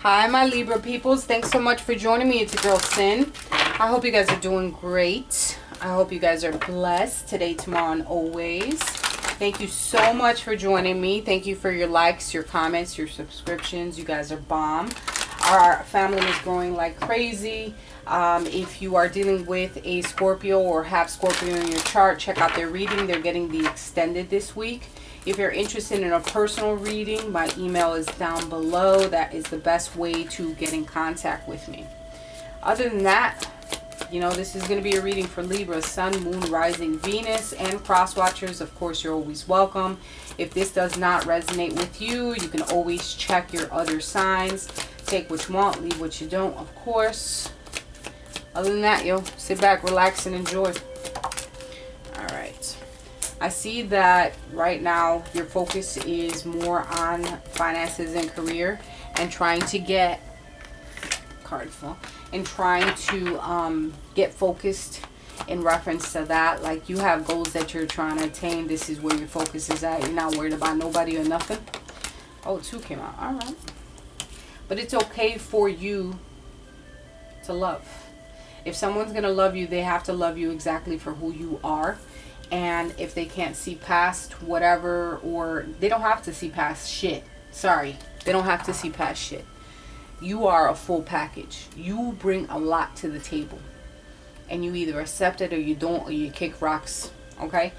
Hi, my Libra peoples. Thanks so much for joining me. It's your girl, Sin. I hope you guys are doing great. I hope you guys are blessed today, tomorrow, and always. Thank you so much for joining me. Thank you for your likes, your comments, your subscriptions. You guys are bomb. Our family is growing like crazy. If you are dealing with a Scorpio or have Scorpio in your chart, check out their reading. They're getting the extended this week. If you're interested in a personal reading, my email is down below. That is the best way to get in contact with me. Other than that, you know, this is going to be a reading for Libra, Sun, Moon, Rising, Venus, and cross watchers. Of course, you're always welcome. If this does not resonate with you, you can always check your other signs. Take what you want, leave what you don't, of course. Other than that, yo, sit back, relax, and enjoy. All right. I see that right now your focus is more on finances and career and trying to get trying to get focused in reference to that. Like, you have goals that you're trying to attain. This is where your focus is at. You're not worried about nobody or nothing. Oh, 2 came out. All right. But it's okay for you to love. If someone's going to love you, they have to love you exactly for who you are. And if they can't see past whatever, or they don't have to see past shit. Sorry. They don't have to see past shit. You are a full package. You bring a lot to the table. And you either accept it or you don't, or you kick rocks. Okay?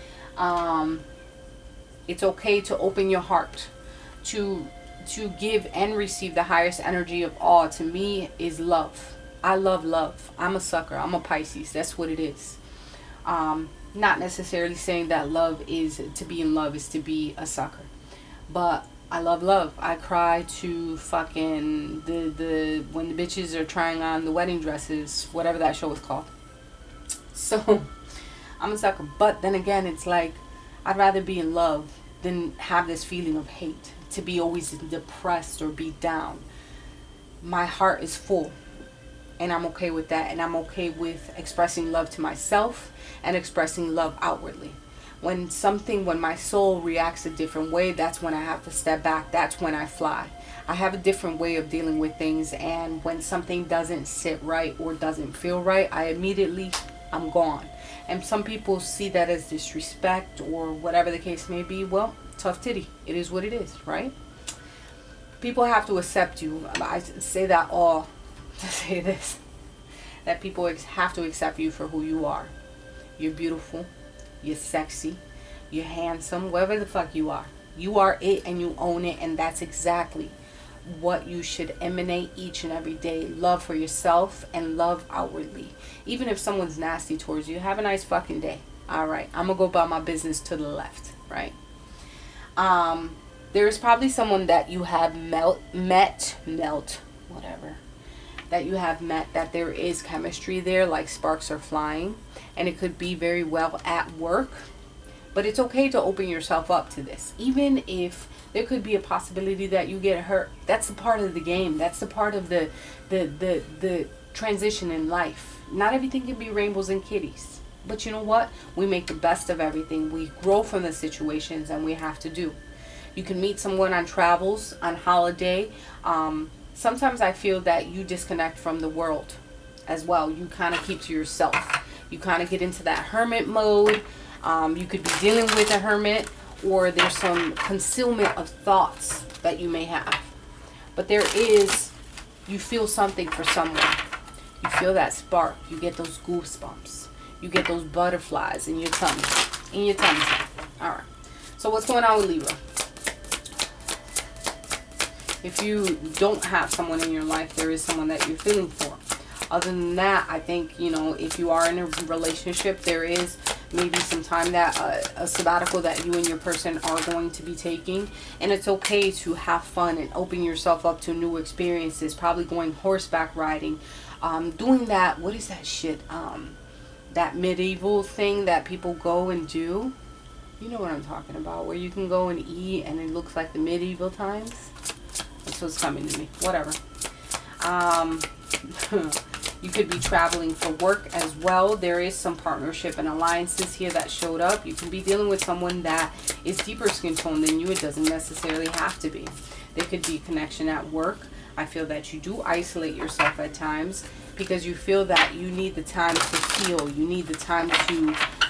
It's okay to open your heart. To give and receive the highest energy of all, to me, is love. I love love. I'm a sucker. I'm a Pisces. That's what it is. Not necessarily saying that love is, to be in love is to be a sucker. But I love love. I cry to fucking when the bitches are trying on the wedding dresses, whatever that show was called. So I'm a sucker. But then again, it's like, I'd rather be in love than have this feeling of hate, to be always depressed or be down. My heart is full. And I'm okay with that. And I'm okay with expressing love to myself and expressing love outwardly. When my soul reacts a different way, that's when I have to step back. That's when I fly. I have a different way of dealing with things. And when something doesn't sit right or doesn't feel right, I'm gone. And some people see that as disrespect or whatever the case may be. Well, tough titty. It is what it is, right? People have to accept you. I say that all to say this, that people have to accept you for who you are. You're beautiful, you're sexy, you're handsome, whatever the fuck you are. You are it and you own it, and that's exactly what you should emanate each and every day. Love for yourself and love outwardly. Even if someone's nasty towards you, have a nice fucking day. Alright, I'm gonna go about my business to the left, right? There is probably someone that you have that there is chemistry there, like sparks are flying, and it could be very well at work. But it's okay to open yourself up to this, even if there could be a possibility that you get hurt. That's the part of the game. That's the part of the transition in life. Not everything can be rainbows and kitties, but you know what, we make the best of everything. We grow from the situations, and we have to do. You can meet someone on travels, on holiday. Sometimes I feel that you disconnect from the world as well. You kind of keep to yourself. You kind of get into that hermit mode. You could be dealing with a hermit, or there's some concealment of thoughts that you may have. But you feel something for someone. You feel that spark. You get those goosebumps. You get those butterflies in your tummy. Alright. So what's going on with Libra? If you don't have someone in your life, there is someone that you're feeling for. Other than that, I think, you know, if you are in a relationship, there is maybe some time that a sabbatical that you and your person are going to be taking. And it's okay to have fun and open yourself up to new experiences. Probably going horseback riding. Doing that, what is that shit? That medieval thing that people go and do. You know what I'm talking about. Where you can go and eat and it looks like the medieval times. That's what's coming to me. Whatever. You could be traveling for work as well. There is some partnership and alliances here that showed up. You can be dealing with someone that is deeper skin tone than you. It doesn't necessarily have to be. There could be connection at work. I feel that you do isolate yourself at times because you feel that you need the time to heal. You need the time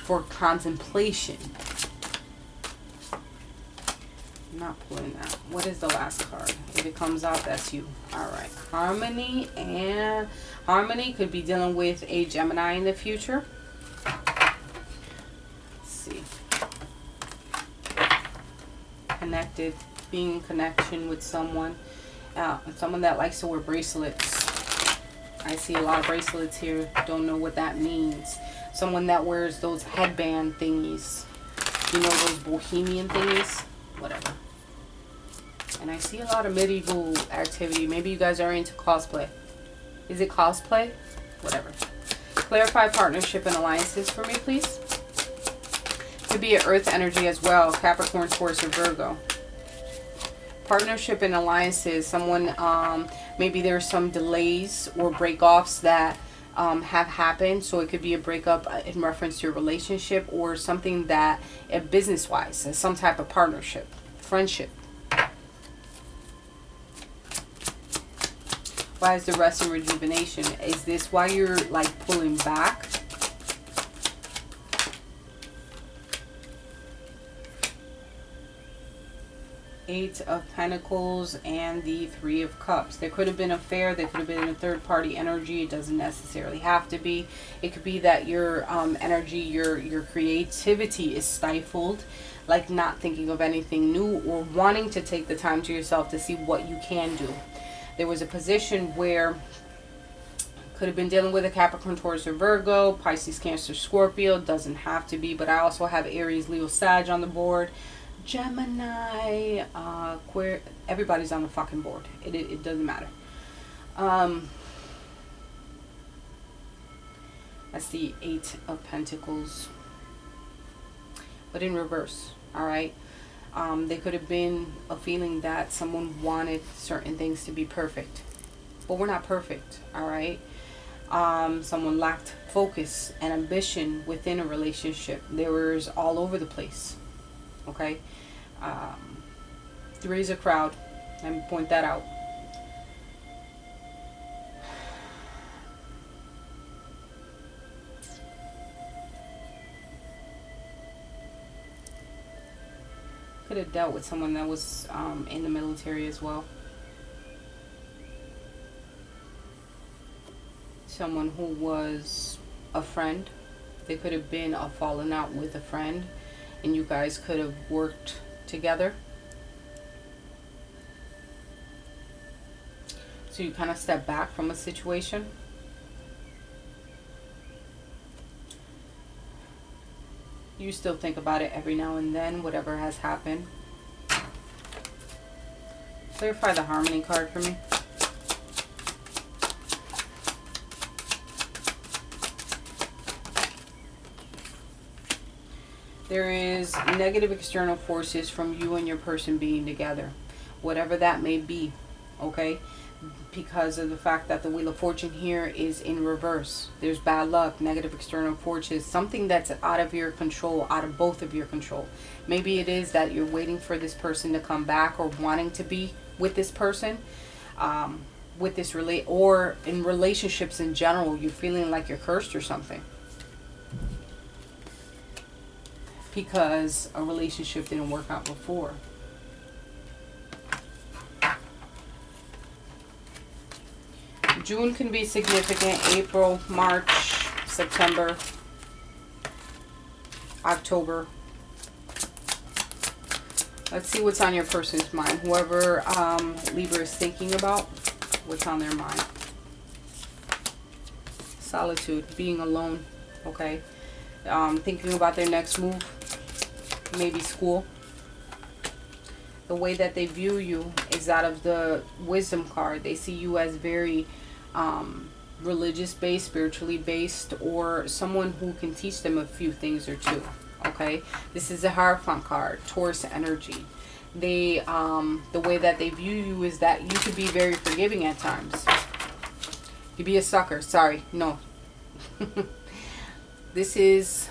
for contemplation. I'm not pulling that. What is the last card? If it comes out, that's you. All right. Harmony. And harmony could be dealing with a Gemini in the future. Let's see. Connected. Being in connection with someone. Someone that likes to wear bracelets. I see a lot of bracelets here. Don't know what that means. Someone that wears those headband thingies. You know, those bohemian thingies? Whatever. And I see a lot of medieval activity. Maybe you guys are into cosplay. Is it cosplay? Whatever. Clarify partnership and alliances for me, please. Could be an earth energy as well. Capricorn, Taurus, or Virgo. Partnership and alliances. Someone, maybe there's some delays or breakoffs that have happened. So it could be a breakup in reference to your relationship or something that, business-wise, some type of partnership, friendship. Why is the rest and rejuvenation? Is this why you're like pulling back? Eight of Pentacles and the Three of Cups. There could have been an affair. There could have been a third-party energy. It doesn't necessarily have to be. It could be that your energy, your creativity is stifled, like not thinking of anything new or wanting to take the time to yourself to see what you can do. There was a position where could have been dealing with a Capricorn, Taurus, or Virgo, Pisces, Cancer, Scorpio. Doesn't have to be, but I also have Aries, Leo, Sag on the board. Gemini, Queer, everybody's on the fucking board. It doesn't matter. That's the Eight of Pentacles, but in reverse. All right. There could have been a feeling that someone wanted certain things to be perfect, but we're not perfect. All right. Someone lacked focus and ambition within a relationship. They were all over the place. Okay. Three is a crowd. Let me point that out. Could have dealt with someone that was in the military as well. Someone who was a friend. There could have been a falling out with a friend, and you guys could have worked together. So you kind of step back from a situation. You still think about it every now and then, whatever has happened. Clarify the harmony card for me. There is negative external forces from you and your person being together, whatever that may be, okay? Because of the fact that the Wheel of Fortune here is in reverse. There's bad luck, negative external forces, something that's out of your control, out of both of your control. Maybe it is that you're waiting for this person to come back or wanting to be with this person, with this or in relationships in general, you're feeling like you're cursed or something. Because a relationship didn't work out before. June can be significant. April, March, September, October. Let's see what's on your person's mind. Whoever Libra is thinking about, what's on their mind. Solitude, being alone, okay? Thinking about their next move, maybe school. The way that they view you is out of the Wisdom card. They see you as very religious based, spiritually based, or someone who can teach them a few things or two. Okay, this is a Hierophant card, Taurus energy. They the way that they view you is that you could be very forgiving at times. You be a sucker. Sorry, no. This is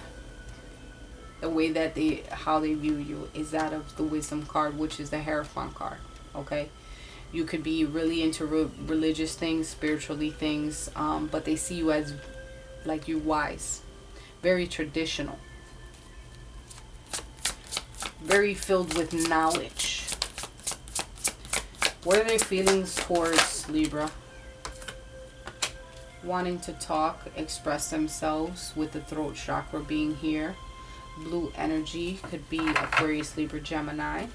the way that how they view you is out of the Wisdom card, which is the Hierophant card. Okay, You could be really into religious things, spiritually things, but they see you as like you're wise, very traditional, very filled with knowledge. What are their feelings towards Libra? Wanting to talk, express themselves, with the throat chakra being here. Blue energy could be Aquarius, Libra, Gemini.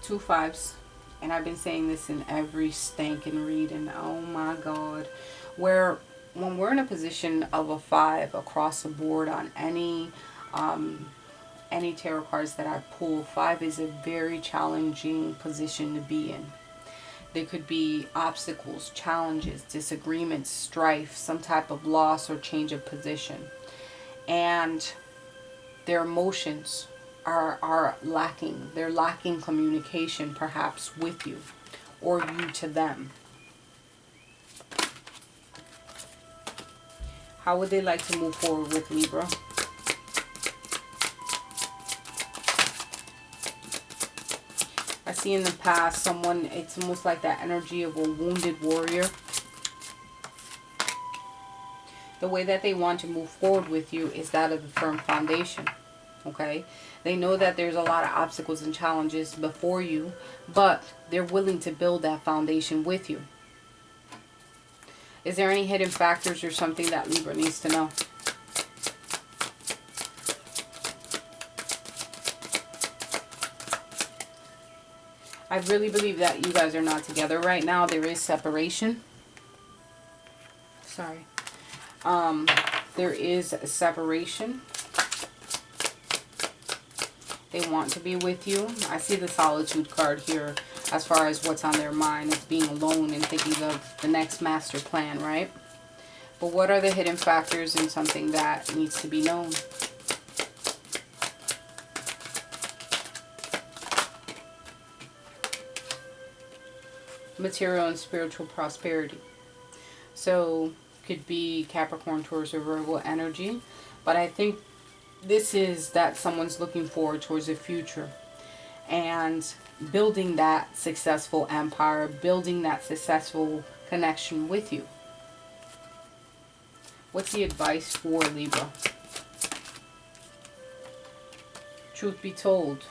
2 5s. And I've been saying this in every stankin' reading. Oh my God. When we're in a position of a 5 across the board on any tarot cards that I pull, 5 is a very challenging position to be in. There could be obstacles, challenges, disagreements, strife, some type of loss or change of position. And their emotions are lacking. They're lacking communication perhaps with you or you to them. How would they like to move forward with Libra? I see in the past someone, it's almost like that energy of a wounded warrior. The way that they want to move forward with you is that of a firm foundation. Okay? They know that there's a lot of obstacles and challenges before you, but they're willing to build that foundation with you. Is there any hidden factors or something that Libra needs to know? I really believe that you guys are not together right now. There is separation. Sorry. There is a separation. They want to be with you. I see the solitude card here as far as what's on their mind. It's being alone and thinking of the next master plan, right? But what are the hidden factors in something that needs to be known? Material and spiritual prosperity. So could be Capricorn, Taurus, or Virgo energy. But I think this is that someone's looking forward towards the future and building that successful empire, building that successful connection with you. What's the advice for Libra? Truth be told,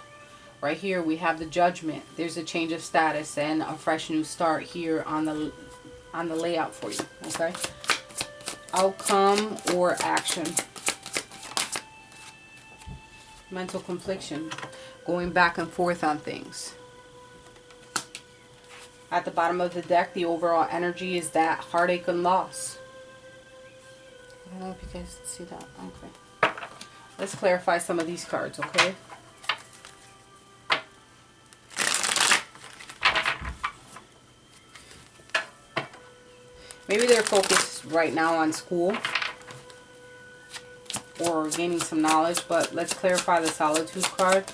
right here we have the Judgment. There's a change of status and a fresh new start here on the layout for you. Okay. Outcome or action. Mental confliction. Going back and forth on things. At the bottom of the deck, the overall energy is that heartache and loss. I don't know if you guys see that. Okay. Let's clarify some of these cards, okay? Maybe they're focused right now on school or gaining some knowledge, but let's clarify the solitude card.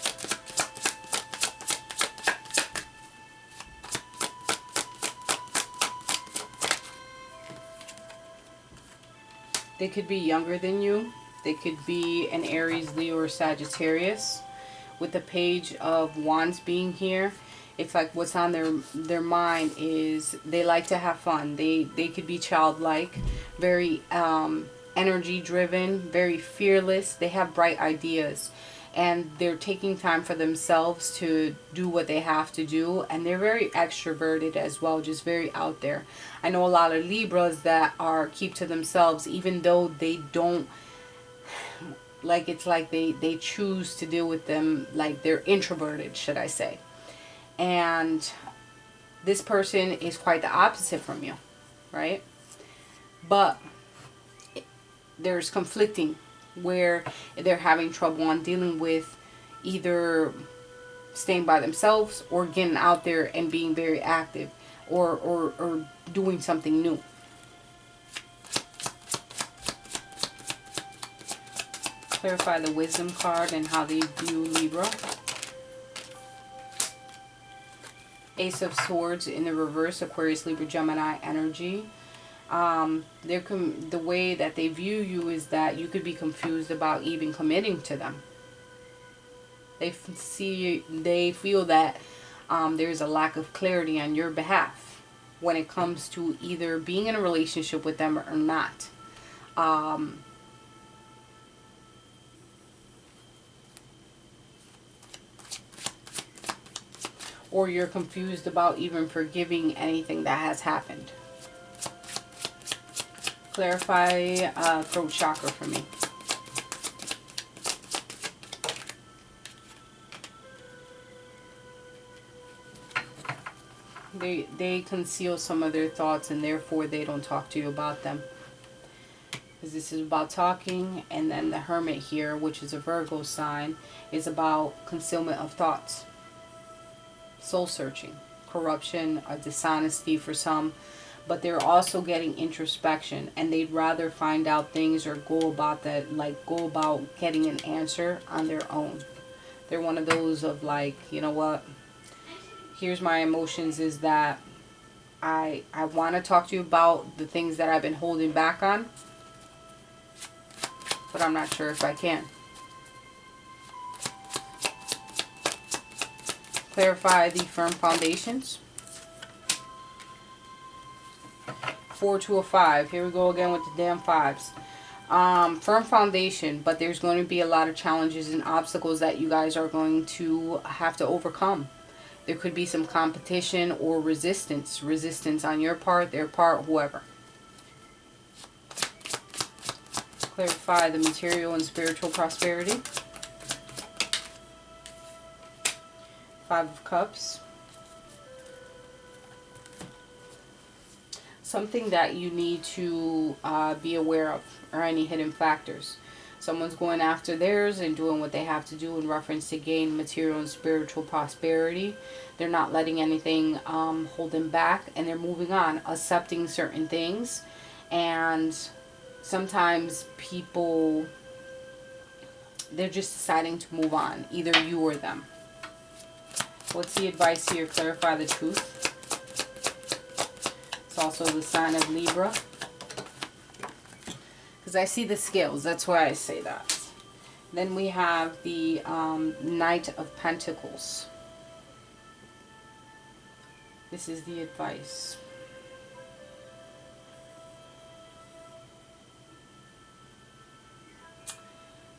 They could be younger than you. They could be an Aries, Leo, or Sagittarius. With the Page of Wands being here, it's like what's on their mind is they like to have fun. They could be childlike, very energy driven, very fearless. They have bright ideas and they're taking time for themselves to do what they have to do, and they're very extroverted as well, just very out there. I know a lot of Libras that keep to themselves, even though they don't, like, it's like they choose to deal with them like they're introverted, should I say. And this person is quite the opposite from you, right? But there's conflicting where they're having trouble on dealing with either staying by themselves or getting out there and being very active or doing something new. Clarify the Wisdom card and how they view Libra. Ace of Swords in the reverse, Aquarius, Libra, Gemini energy. The way that they view you is that you could be confused about even committing to them. They feel that There's a lack of clarity on your behalf when it comes to either being in a relationship with them or not. Or you're confused about even forgiving anything that has happened. Clarify throat chakra for me. They conceal some of their thoughts, and therefore they don't talk to you about them. Because this is about talking, and then the Hermit here, which is a Virgo sign, is about concealment of thoughts. Soul searching, corruption, a dishonesty for some, but they're also getting introspection, and they'd rather find out things or go about getting an answer on their own. They're one of those of like, you know what, here's my emotions, is that I want to talk to you about the things that I've been holding back on, but I'm not sure if I can. Clarify the firm foundations. 4 to a 5. Here we go again with the damn fives. Firm foundation, but there's going to be a lot of challenges and obstacles that you guys are going to have to overcome. There could be some competition or resistance. Resistance on your part, their part, whoever. Clarify the material and spiritual prosperity. 5 of Cups. Something that you need to be aware of, or any hidden factors. Someone's going after theirs and doing what they have to do in reference to gain material and spiritual prosperity. They're not letting anything hold them back, and they're moving on, accepting certain things. And sometimes people, they're just deciding to move on, either you or them. What's the advice here? Clarify the truth. It's also the sign of Libra. Because I see the scales, that's why I say that. Then we have the Knight of Pentacles. This is the advice.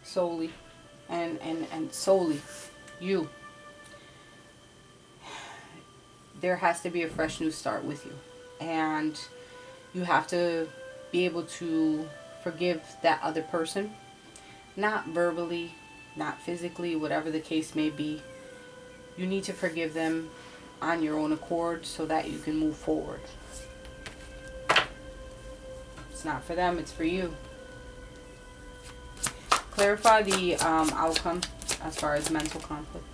Solely and solely you. There has to be a fresh new start with you, and you have to be able to forgive that other person, not verbally, not physically, whatever the case may be. You need to forgive them on your own accord so that you can move forward. It's not for them, it's for you. Clarify the outcome as far as mental conflict.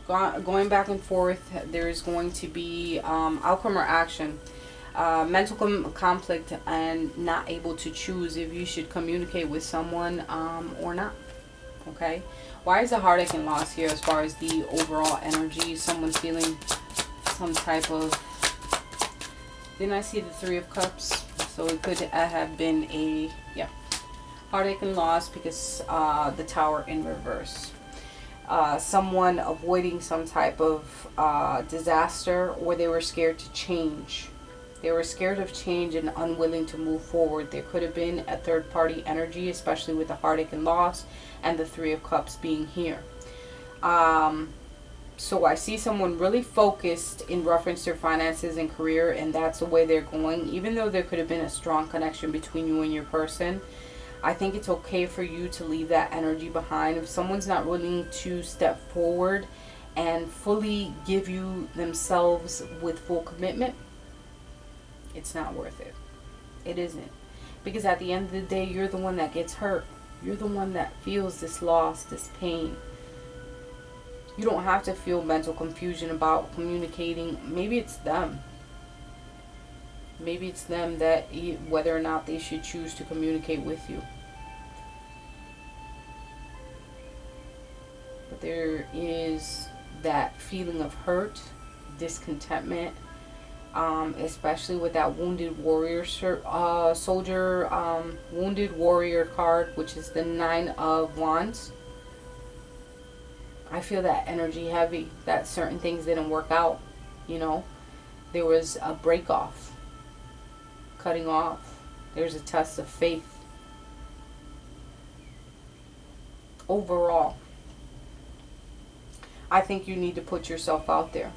Going back and forth, there's going to be outcome or action. Mental conflict and not able to choose if you should communicate with someone or not. Okay? Why is the heartache and loss here as far as the overall energy? Someone's feeling some type of... Didn't I see the 3 of Cups? So it could have been a... Yeah. Heartache and loss because the Tower in reverse. Someone avoiding some type of disaster, or they were scared to change. They were scared of change and unwilling to move forward. There could have been a third party energy, especially with the heartache and loss and the 3 of Cups being here. So I see someone really focused in reference to their finances and career, and that's the way they're going. Even though there could have been a strong connection between you and your person, I think it's okay for you to leave that energy behind. If someone's not willing to step forward and fully give you themselves with full commitment, it's not worth it. It isn't. Because at the end of the day, you're the one that gets hurt. You're the one that feels this loss, this pain. You don't have to feel mental confusion about communicating. Maybe it's them. Maybe it's them that whether or not they should choose to communicate with you. But there is that feeling of hurt, discontentment, especially with that wounded warrior wounded warrior card, which is the 9 of Wands. I feel that energy heavy, that certain things didn't work out, you know. There was a break off, cutting off. There's a test of faith. Overall, I think you need to put yourself out there.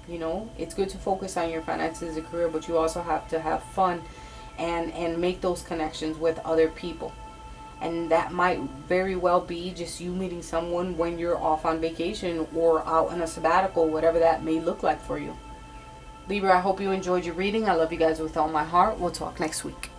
You know, it's good to focus on your finances and career, but you also have to have fun and make those connections with other people. And that might very well be just you meeting someone when you're off on vacation or out on a sabbatical, whatever that may look like for you. Libra, I hope you enjoyed your reading. I love you guys with all my heart. We'll talk next week.